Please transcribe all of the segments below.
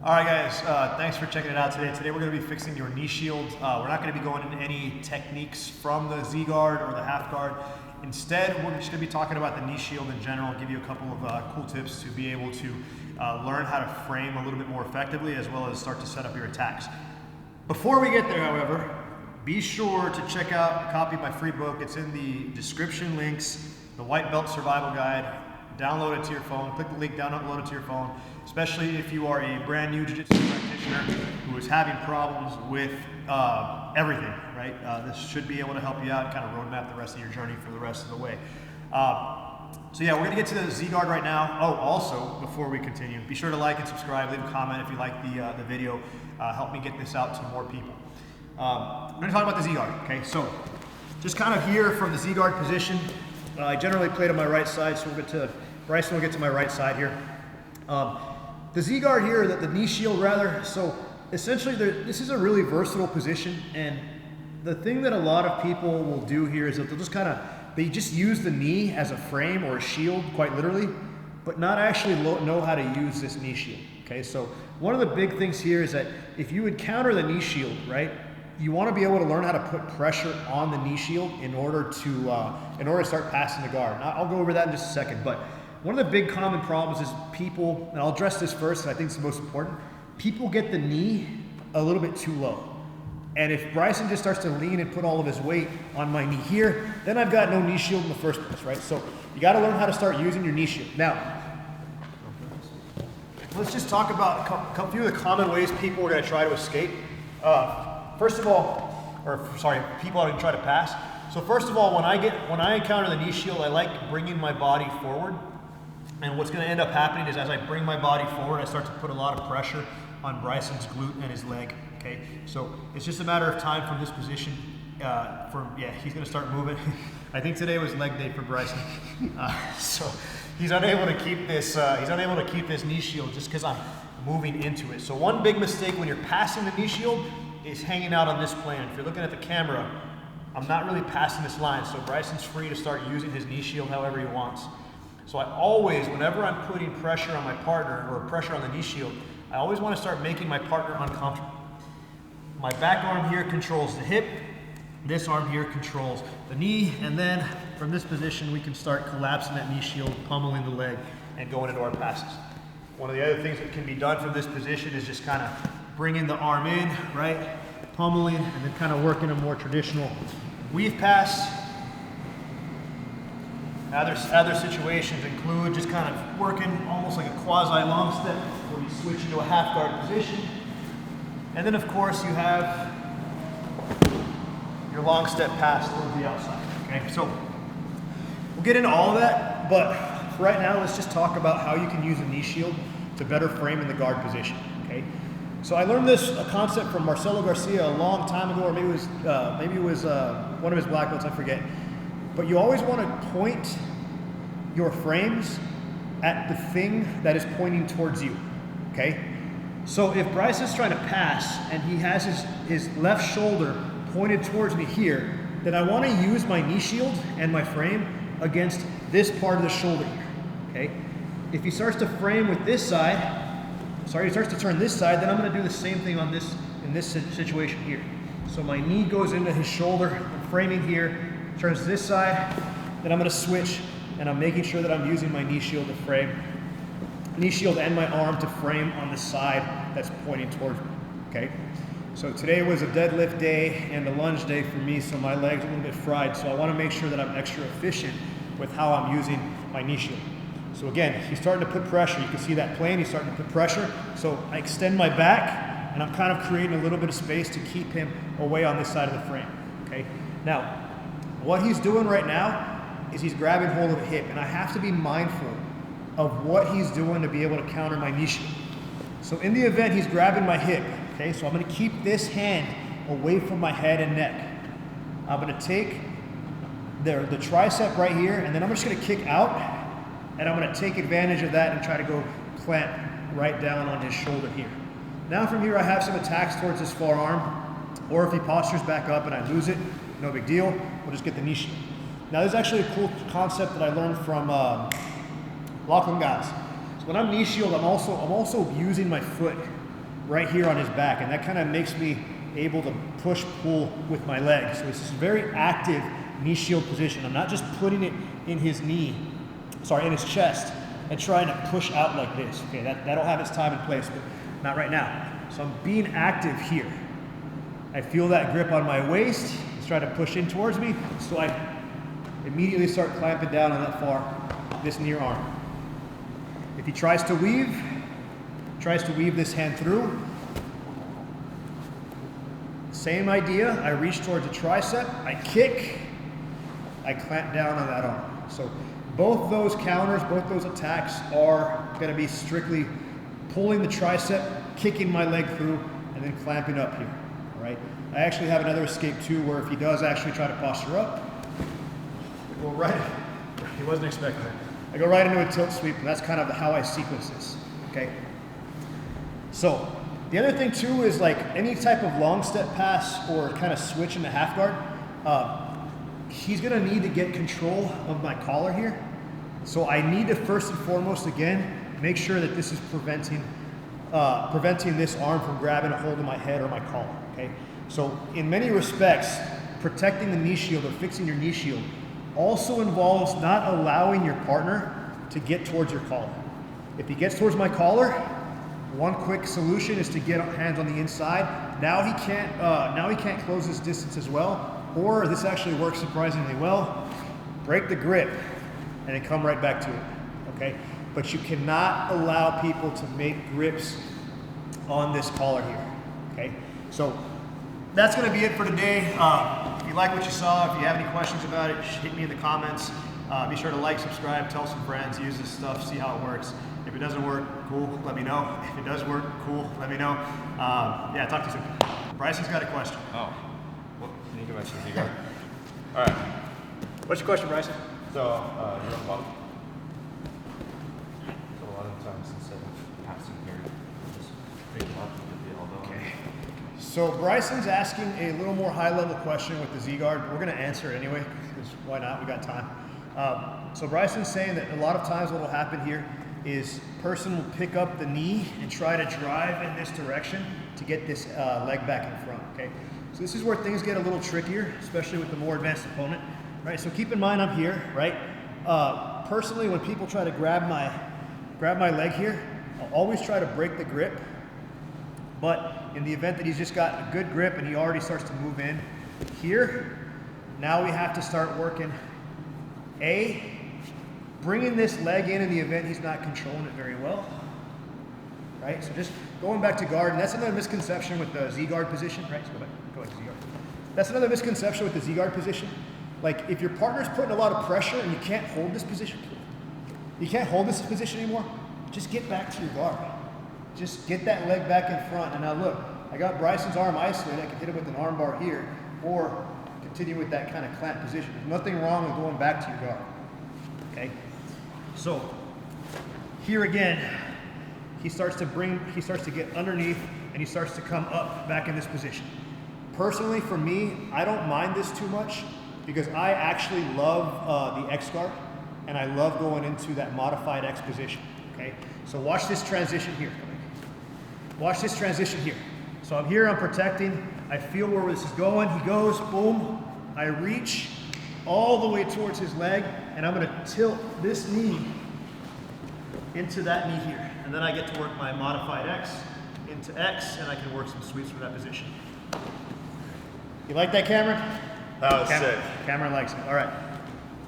All right, guys, thanks for checking it out today. Today we're going to be fixing your knee shield. We're not going to be going into any techniques from the Z-guard or the half guard. Instead, we're just going to be talking about the knee shield in general, give you a couple of cool tips to be able to learn how to frame a little bit more effectively, as well as start to set up your attacks. Before we get there, however, be sure to check out a copy of my free book. It's in the description links, the White Belt Survival Guide. Download it to your phone, click the link, download it to your phone, especially if you are a brand new jiu-jitsu practitioner who is having problems with everything, right? This should be able to help you out and kind of roadmap the rest of your journey for the rest of the way. So yeah, we're gonna get to the Z-guard right now. Oh, also, before we continue, be sure to like and subscribe, leave a comment if you like the video. Help me get this out to more people. I'm gonna talk about the Z-guard, okay? So, just kind of here from the Z-guard position, I generally play to my right side, so we'll get to, Bryson will get to my right side here. The Z-guard here, the knee shield rather, so essentially this is a really versatile position, and the thing that a lot of people will do here is that they'll just they just use the knee as a frame or a shield, quite literally, but not actually know how to use this knee shield, okay? So one of the big things here is that if you encounter the knee shield, right, you want to be able to learn how to put pressure on the knee shield in order to start passing the guard. Now, I'll go over that in just a second, but one of the big common problems is people, and I'll address this first, and I think it's the most important, people get the knee a little bit too low. And if Bryson just starts to lean and put all of his weight on my knee here, then I've got no knee shield in the first place, right? So you got to learn how to start using your knee shield. Now, let's just talk about a few of the common ways people are going to try to escape. First of all, people are going to try to pass. So first of all, when I encounter the knee shield, I like bringing my body forward. And what's going to end up happening is as I bring my body forward, I start to put a lot of pressure on Bryson's glute and his leg. Okay, so it's just a matter of time from this position. He's going to start moving. I think today was leg day for Bryson, so he's unable to keep this. He's unable to keep this knee shield just because I'm moving into it. So one big mistake when you're passing the knee shield is hanging out on this plane. If you're looking at the camera, I'm not really passing this line, so Bryson's free to start using his knee shield however he wants. So I always, whenever I'm putting pressure on my partner or pressure on the knee shield, I always want to start making my partner uncomfortable. My back arm here controls the hip, this arm here controls the knee, and then from this position we can start collapsing that knee shield, pummeling the leg, and going into our passes. One of the other things that can be done from this position is just kind of bringing the arm in, right, pummeling, and then kind of working a more traditional weave pass. Other situations include just kind of working almost like a quasi long step where you switch into a half guard position. And then of course you have your long step pass towards the outside, okay? So we'll get into all of that, but for right now let's just talk about how you can use a knee shield to better frame in the guard position, okay? So I learned this concept from Marcelo Garcia a long time ago, or maybe it was one of his black belts, I forget. But you always want to point your frames at the thing that is pointing towards you, okay? So if Bryce is trying to pass and he has his left shoulder pointed towards me here, then I want to use my knee shield and my frame against this part of the shoulder here, okay? If he starts to frame with this side, he starts to turn this side, then I'm going to do the same thing on in this situation here. So my knee goes into his shoulder, I'm framing here, turns to this side, then I'm going to switch, and I'm making sure that I'm using my knee shield to frame, knee shield and my arm to frame on the side that's pointing towards me, okay? So today was a deadlift day and a lunge day for me, so my legs are a little bit fried, so I want to make sure that I'm extra efficient with how I'm using my knee shield. So again, he's starting to put pressure. You can see that plane, he's starting to put pressure. So I extend my back, and I'm kind of creating a little bit of space to keep him away on this side of the frame, okay? Now, what he's doing right now is he's grabbing hold of a hip, and I have to be mindful of what he's doing to be able to counter my knee shield. So in the event he's grabbing my hip, okay, so I'm going to keep this hand away from my head and neck. I'm going to take the tricep right here, and then I'm just going to kick out, and I'm going to take advantage of that and try to go clamp right down on his shoulder here. Now from here I have some attacks towards his forearm, or if he postures back up and I lose it, no big deal, we'll just get the knee shield. Now this is actually a cool concept that I learned from Lachlan guys. So when I'm knee shield, I'm also using my foot right here on his back, and that kind of makes me able to push, pull with my legs. So it's this very active knee shield position. I'm not just putting it in his knee, in his chest, and trying to push out like this. Okay, that'll have its time and place, but not right now. So I'm being active here. I feel that grip on my waist. He's trying to push in towards me, so I immediately start clamping down on this near arm. If he tries to weave this hand through, same idea. I reach towards the tricep, I kick, I clamp down on that arm. So both those counters, both those attacks are going to be strictly pulling the tricep, kicking my leg through, and then clamping up here. All right. I actually have another escape too, where if he does actually try to posture up, I go right. He wasn't expecting that. I go right into a tilt sweep, and that's kind of how I sequence this. Okay. So the other thing too is like any type of long step pass or kind of switch into half guard. He's going to need to get control of my collar here. So I need to first and foremost, again, make sure that this is preventing this arm from grabbing a hold of my head or my collar, okay? So in many respects, protecting the knee shield or fixing your knee shield also involves not allowing your partner to get towards your collar. If he gets towards my collar, one quick solution is to get hands on the inside. Now he can't close this distance as well. Or this actually works surprisingly well. Break the grip and then come right back to it, okay? But you cannot allow people to make grips on this collar here, okay? So that's gonna be it for today. If you like what you saw, if you have any questions about it, hit me in the comments. Be sure to like, subscribe, tell some friends, use this stuff, see how it works. If it doesn't work, cool, let me know. If it does work, cool, let me know. Yeah, talk to you soon. Bryson's got a question. Oh. You can mention the guard. All right. What's your question, Bryson? So, you're on the bottom. So a lot of times instead of passing here, just pick them up and get the elbow. Okay. So Bryson's asking a little more high-level question with the Z-guard. We're going to answer it anyway, because why not? We got time. So Bryson's saying that a lot of times what will happen here is person will pick up the knee and try to drive in this direction to get this leg back in front, okay? So this is where things get a little trickier, especially with the more advanced opponent, right? So keep in mind I'm here, right? Personally, when people try to grab my leg here, I'll always try to break the grip. But in the event that he's just got a good grip and he already starts to move in here, now we have to start working bringing this leg in the event he's not controlling it very well, right? So just going back to guard, and that's another misconception with the Z-guard position, right? So go back to Z-guard. That's another misconception with the Z-guard position. Like if your partner's putting a lot of pressure and you can't hold this position, anymore, just get back to your guard. Just get that leg back in front. And now look, I got Bryson's arm isolated. I can hit him with an arm bar here, or continue with that kind of clamp position. There's nothing wrong with going back to your guard, okay? So here again, he starts to get underneath and he starts to come up back in this position. Personally, for me, I don't mind this too much because I actually love the X guard and I love going into that modified X position, okay? So watch this transition here. Watch this transition here. So I'm here, I'm protecting. I feel where this is going. He goes, boom. I reach all the way towards his leg and I'm gonna tilt this knee into that knee here. And then I get to work my modified X into X and I can work some sweeps from that position. You like that, Cameron? That was sick. Cameron likes it. All right.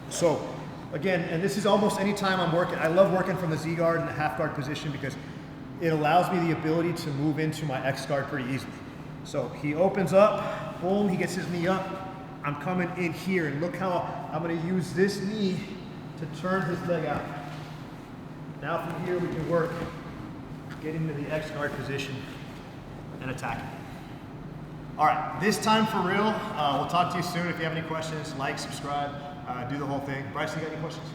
So again, and this is almost any time I'm working, I love working from the Z guard and the half guard position because it allows me the ability to move into my X guard pretty easily. So he opens up, boom, he gets his knee up. I'm coming in here and look how I'm gonna use this knee to turn his leg out. Now from here we can work, get into the X guard position and attack it. All right, this time for real. We'll talk to you soon. If you have any questions, like, subscribe, do the whole thing. Bryson, you got any questions?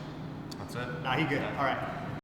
That's it. Nah, he good. All right.